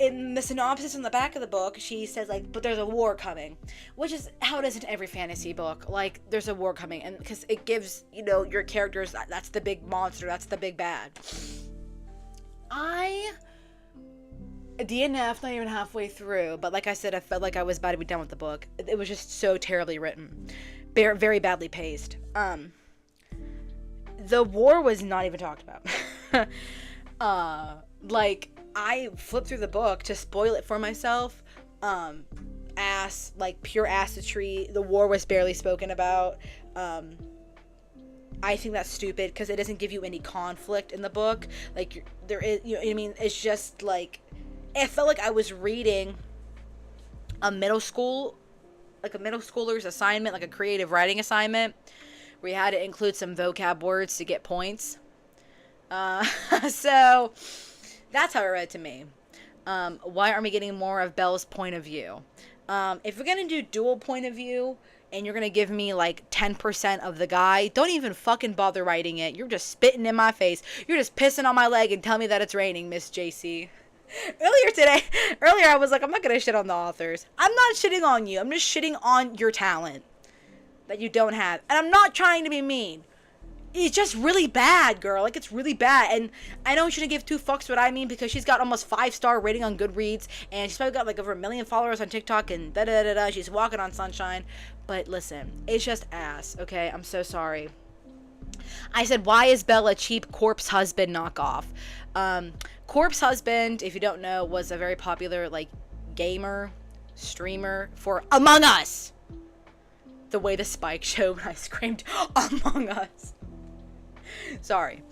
In the synopsis in the back of the book, she says, like, but there's a war coming, which is how it is in every fantasy book. Like, there's a war coming, and because it gives, your characters, that's the big monster, that's the big bad. DNF, not even halfway through, but like I said, I felt like I was about to be done with the book. It was just so terribly written. Very badly paced. The war was not even talked about. Like, I flipped through the book to spoil it for myself. Pure assetry. The war was barely spoken about. I think that's stupid, because it doesn't give you any conflict in the book. Like, there is, it's just, like, it felt like I was reading a middle schooler's assignment, like a creative writing assignment, where you had to include some vocab words to get points. So that's how it read to me. Why aren't we getting more of Belle's point of view? If we're going to do dual point of view, and you're going to give me, like, 10% of the guy, don't even fucking bother writing it. You're just spitting in my face. You're just pissing on my leg and telling me that it's raining, Miss JC. Earlier I was like, I'm not gonna shit on the authors. I'm not shitting on you. I'm just shitting on your talent that you don't have. And I'm not trying to be mean. It's just really bad, girl. Like, it's really bad. And I know you shouldn't give two fucks what I mean, because she's got almost 5-star rating on Goodreads, and she's probably got, like, over 1 million followers on TikTok, and da-da-da-da. She's walking on sunshine. But listen, it's just ass, okay? I'm so sorry. I said, why is Belle a cheap corpse husband knockoff? Corpse Husband, if you don't know, was a very popular, like, gamer, streamer for Among Us. The way the spike showed when I screamed Among Us. Sorry.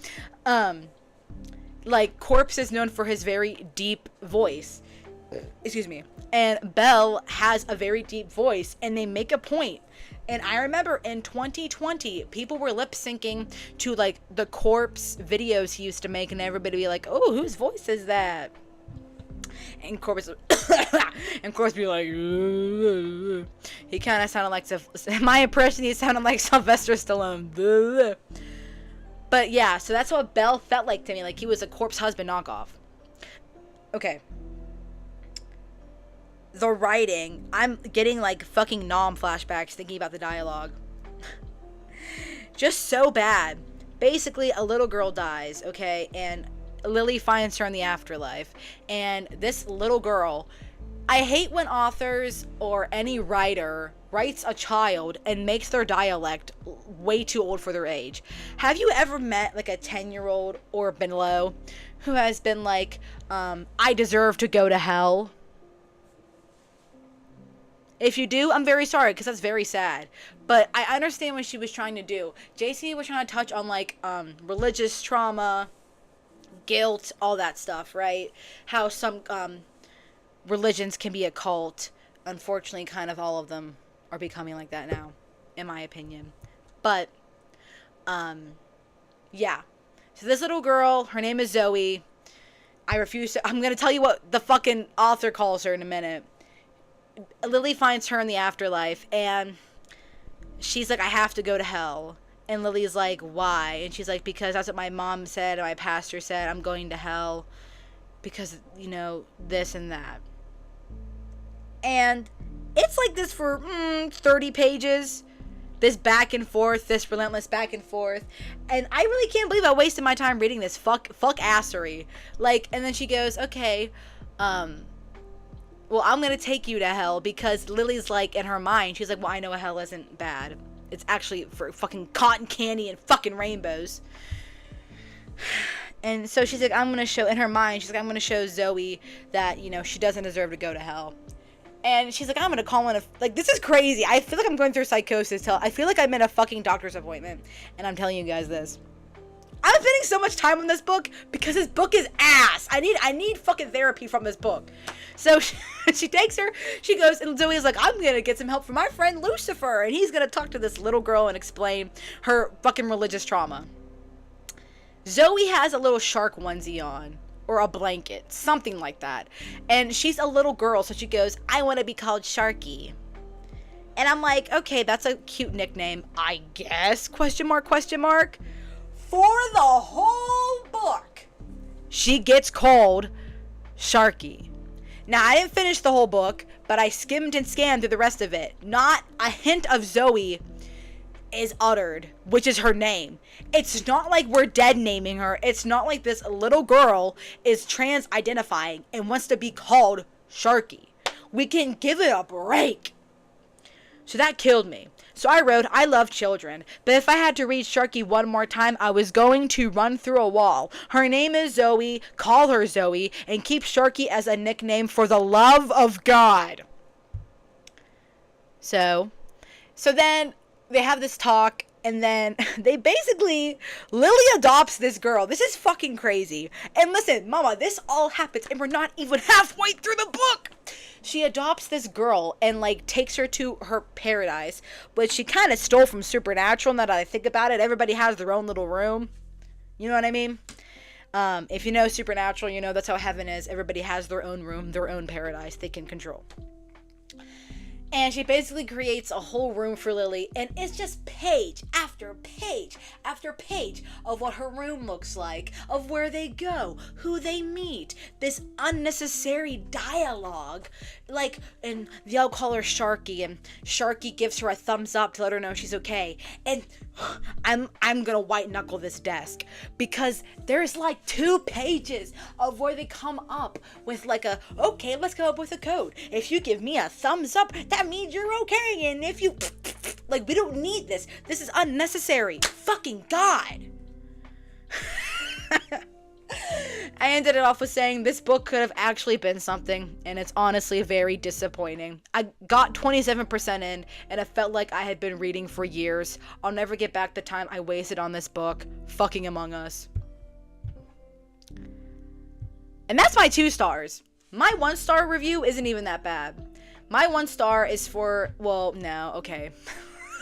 Like, Corpse is known for his very deep voice. Excuse me. And Belle has a very deep voice, and they make a point. And I remember in 2020, people were lip syncing to, like, the Corpse videos he used to make, and everybody be like, oh, whose voice is that? And Corpse be like, he kind of sounded like, my impression, he sounded like Sylvester Stallone. But yeah, so that's what Belle felt like to me, like he was a Corpse husband knockoff. Okay. The writing, I'm getting like fucking Nom flashbacks thinking about the dialogue. Just so bad. Basically, a little girl dies, okay, and Lily finds her in the afterlife. And this little girl, I hate when authors or any writer writes a child and makes their dialect way too old for their age. Have you ever met like a 10-year-old or below who has been like, I deserve to go to hell? If you do, I'm very sorry, because that's very sad. But I understand what she was trying to do. JC was trying to touch on, like, religious trauma, guilt, all that stuff, right? How some religions can be a cult. Unfortunately, kind of all of them are becoming like that now, in my opinion. But, yeah. So this little girl, her name is Zoe. I'm going to tell you what the fucking author calls her in a minute. Lily finds her in the afterlife, and she's like, I have to go to hell. And Lily's like, why? And she's like, because that's what my mom said and my pastor said, I'm going to hell because, you know, this and that. And it's like this for 30 pages. This back and forth, this relentless back and forth. And I really can't believe I wasted my time reading this fuck assery. Like, and then she goes, okay, well, I'm going to take you to hell, because Lily's like, in her mind, she's like, well, I know hell isn't bad. It's actually for fucking cotton candy and fucking rainbows. And so she's like, I'm going to show, in her mind, she's like, I'm going to show Zoe that, you know, she doesn't deserve to go to hell. And she's like, I'm going to call in like, this is crazy. I feel like I'm going through psychosis. I feel like I'm in a fucking doctor's appointment. And I'm telling you guys this. I'm spending so much time on this book because this book is ass. I need fucking therapy from this book. So she takes her, she goes, and Zoe is like, I'm going to get some help from my friend Lucifer. And he's going to talk to this little girl and explain her fucking religious trauma. Zoe has a little shark onesie on, or a blanket, something like that. And she's a little girl, so she goes, I want to be called Sharky. And I'm like, okay, that's a cute nickname, I guess, question mark, question mark. For the whole book, she gets called Sharky. Now, I didn't finish the whole book, but I skimmed and scanned through the rest of it. Not a hint of Zoe is uttered, which is her name. It's not like we're dead naming her. It's not like this little girl is trans identifying and wants to be called Sharky. We can give it a break. So that killed me. So I wrote, I love children, but if I had to read Sharky one more time, I was going to run through a wall. Her name is Zoe, call her Zoe, and keep Sharky as a nickname for the love of God. So then they have this talk, and then they basically, Lily adopts this girl. This is fucking crazy. And listen, mama, this all happens, and we're not even halfway through the book. She adopts this girl and, like, takes her to her paradise, which she kind of stole from Supernatural. Now that I think about it, everybody has their own little room. You know what I mean? If you know Supernatural, you know that's how heaven is. Everybody has their own room, their own paradise they can control. And she basically creates a whole room for Lily, and it's just page after page after page of what her room looks like, of where they go, who they meet, this unnecessary dialogue, like, and they'll call her Sharky, and Sharky gives her a thumbs up to let her know she's okay, and I'm gonna white knuckle this desk, because there's like 2 pages of where they come up with like okay, let's come up with a code. If you give me a thumbs up, that means you're okay, and if you, like, we don't need this. This is unnecessary. Fucking God. I ended it off with saying this book could have actually been something, and it's honestly very disappointing. I got 27% in, and it felt like I had been reading for years. I'll never get back the time I wasted on this book. Fucking Among Us. And that's my 2 stars. My 1-star review isn't even that bad. My 1 star is for, well, no, okay.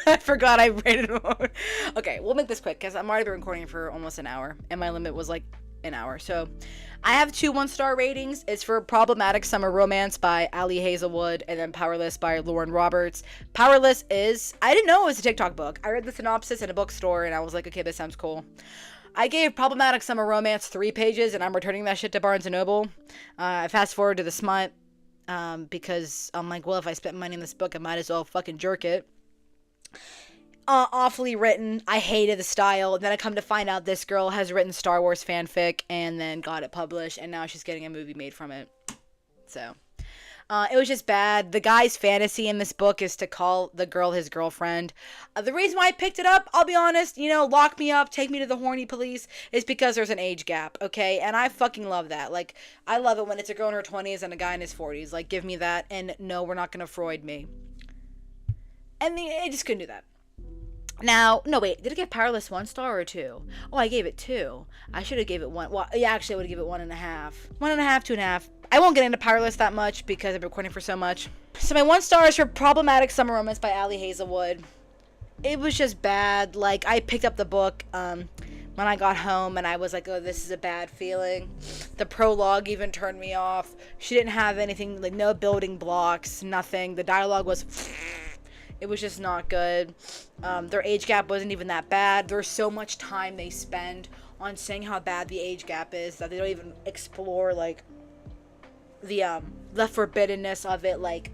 I forgot I rated it. Okay, we'll make this quick because I'm already been recording for almost an hour, and my limit was like an hour. So I have 2 1-star ratings. It's for Problematic Summer Romance by Ali Hazelwood, and then Powerless by Lauren Roberts. Powerless is, I didn't know it was a TikTok book. I read the synopsis in a bookstore, and I was like, okay, this sounds cool. I gave Problematic Summer Romance 3 pages, and I'm returning that shit to Barnes & Noble. I fast forward to the smut, because I'm like, well, if I spent money on this book, I might as well fucking jerk it. Awfully written. I hated the style. And then I come to find out this girl has written Star Wars fanfic and then got it published, and now she's getting a movie made from it. So it was just bad. The guy's fantasy in this book is to call the girl his girlfriend. The reason why I picked it up, I'll be honest, lock me up, take me to the horny police, is because there's an age gap, okay? And I fucking love that. Like, I love it when it's a girl in her 20s and a guy in his 40s. Like, give me that, and no, we're not gonna Freud me. And I just couldn't do that. Now, no, wait, did I give Powerless 1 star or 2? Oh, I gave it 2. I should have gave it 1. Well, yeah, actually, I would have given it 1.5. 1.5, 2.5. I won't get into Powerless that much because I've been recording for so much. So my 1 star is for Problematic Summer Romance by Ali Hazelwood. It was just bad. Like, I picked up the book when I got home, and I was like, oh, this is a bad feeling. The prologue even turned me off. She didn't have anything, like, no building blocks, nothing. The dialogue was... It was just not good. Their age gap wasn't even that bad. There's so much time they spend on saying how bad the age gap is that they don't even explore, like, the forbiddenness of it, like,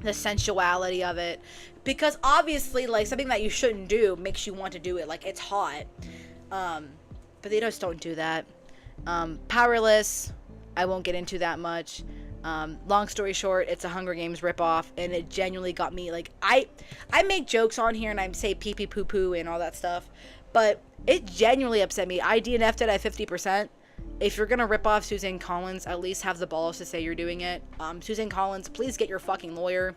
the sensuality of it. Because obviously, like, something that you shouldn't do makes you want to do it. Like, it's hot. But they just don't do that. Powerless, I won't get into that much. Long story short, it's a Hunger Games ripoff, and it genuinely got me, like, I make jokes on here, and I say pee pee poo poo and all that stuff, but it genuinely upset me. I DNF'd it at 50%. If you're gonna rip off Suzanne Collins, at least have the balls to say you're doing it. Suzanne Collins, please get your fucking lawyer.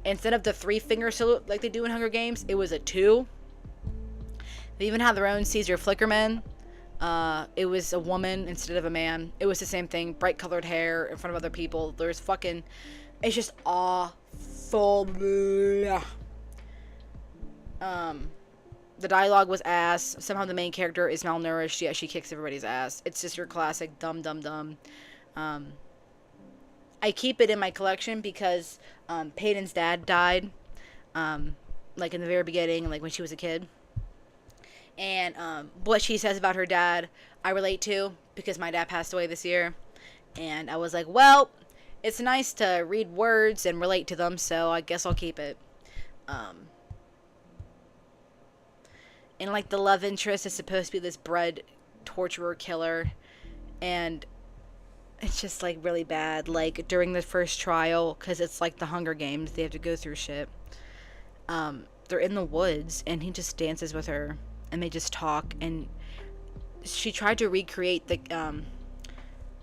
Instead of the 3-finger salute like they do in Hunger Games, it was a 2. They even have their own Caesar Flickerman. It was a woman instead of a man. It was the same thing. Bright colored hair in front of other people. There's fucking... It's just awful. The dialogue was ass. Somehow the main character is malnourished. Yeah, she kicks everybody's ass. It's just your classic dumb, dumb, dumb. I keep it in my collection because Peyton's dad died. Like in the very beginning, like when she was a kid. And what she says about her dad, I relate to because my dad passed away this year. And I was like, well, it's nice to read words and relate to them, so I guess I'll keep it. And like the love interest is supposed to be this bred torturer killer. And it's just like really bad. Like during the first trial, because it's like the Hunger Games, they have to go through shit. They're in the woods and he just dances with her. And they just talk, and she tried to recreate the,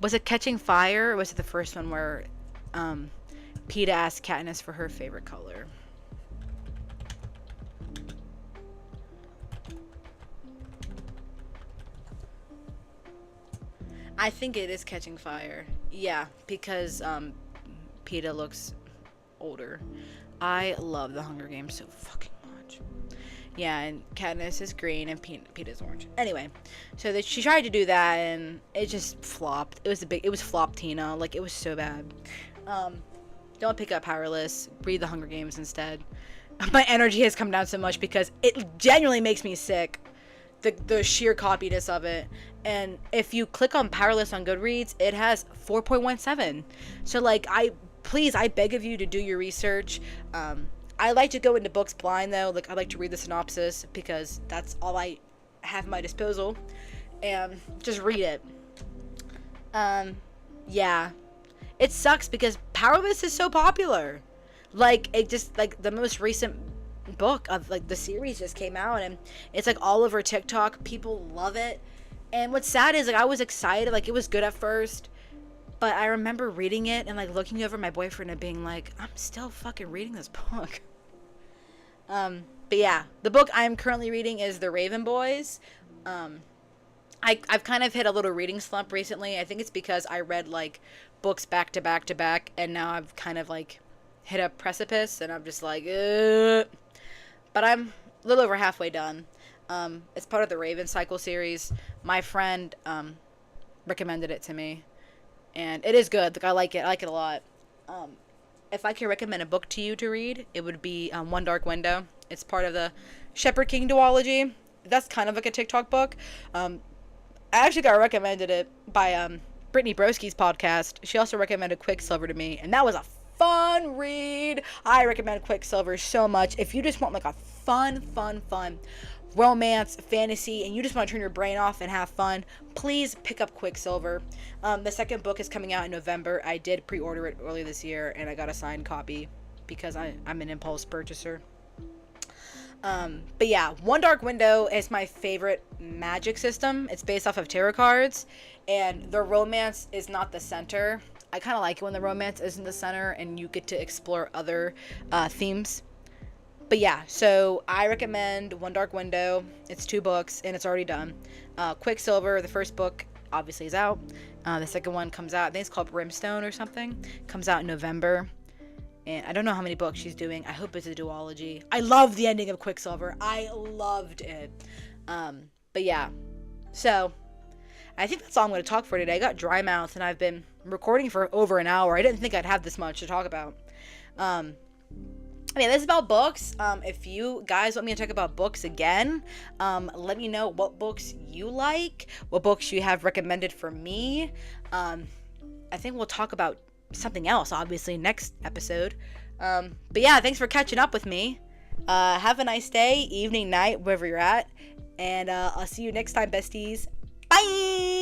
was it Catching Fire, or was it the first one where, Peeta asked Katniss for her favorite color? I think it is Catching Fire. Yeah, because, Peeta looks older. I love the Hunger Games so fucking much. Yeah, and Katniss is green and Peeta's orange. Anyway, so she tried to do that and it just flopped. It was flop Tina. Like, it was so bad. Don't pick up Powerless. Read the Hunger Games instead. My energy has come down so much because it genuinely makes me sick. The sheer copiness of it. And if you click on Powerless on Goodreads, it has 4.17. So, like, I beg of you to do your research. I like to go into books blind, though. Like, I like to read the synopsis because that's all I have at my disposal. And just read it. Yeah. It sucks because Powerless is so popular. Like, it just, like, the most recent book of, like, the series just came out. And it's, like, all over TikTok. People love it. And what's sad is, like, I was excited, like, it was good at first, but I remember reading it and, like, looking over my boyfriend and being like, I'm still fucking reading this book. But yeah, the book I'm currently reading is The Raven Boys. I've kind of hit a little reading slump recently. I think it's because I read, like, books back to back to back, and now I've kind of, like, hit a precipice, and I'm just like, ugh. But I'm a little over halfway done. It's part of the Raven Cycle series. My friend recommended it to me, and it is good. Like, I like it a lot. If I could recommend a book to you to read, it would be One Dark Window. It's part of the Shepherd King duology. That's kind of like a TikTok book. I actually got recommended it by Brittany Broski's podcast. She also recommended Quicksilver to me, and that was a fun read. I recommend Quicksilver so much. If you just want, like, a fun romance, fantasy, and you just want to turn your brain off and have fun, please pick up Quicksilver. The second book is coming out in November. I did pre-order it earlier this year, and I got a signed copy because I'm an impulse purchaser. But yeah, One Dark Window is my favorite magic system. It's based off of tarot cards, and the romance is not the center. I kind of like it when the romance isn't the center and you get to explore other themes. But yeah, so I recommend One Dark Window. It's 2 books, and it's already done. Quicksilver, the first book, obviously is out. The second one comes out, I think it's called Brimstone or something. Comes out in November. And I don't know how many books she's doing. I hope it's a duology. I love the ending of Quicksilver. I loved it. But yeah. So, I think that's all I'm going to talk for today. I got dry mouth, and I've been recording for over an hour. I didn't think I'd have this much to talk about. This is about books. If you guys want me to talk about books again, let me know what books you like, what books you have recommended for me. I think we'll talk about something else, obviously, next episode. But yeah, thanks for catching up with me. Have a nice day, evening, night, wherever you're at. And I'll see you next time, besties. Bye!